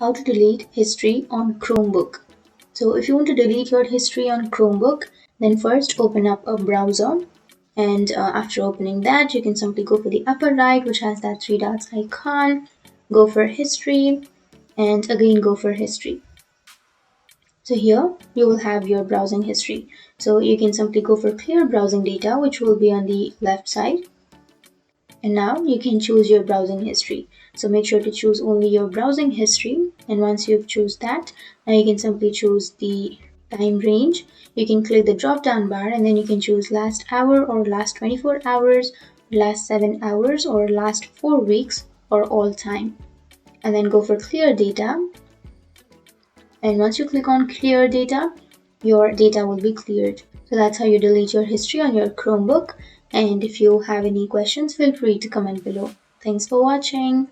How to delete history on Chromebook. So if you want to delete your history on Chromebook, then first open up a browser, and after opening that, you can simply go for the upper right, which has that three dots icon, go for history, and again go for history. So here you will have your browsing history. So you can simply go for clear browsing data, which will be on the left side. And now you can choose your browsing history. So make sure to choose only your browsing history. And once you've choose that, now you can simply choose the time range. You can click the drop down bar and then you can choose last hour or last 24 hours, last 7 hours or last 4 weeks or all time. And then go for clear data. And once you click on clear data, your data will be cleared. So that's how you delete your history on your Chromebook. And if you have any questions, feel free to comment below. Thanks for watching.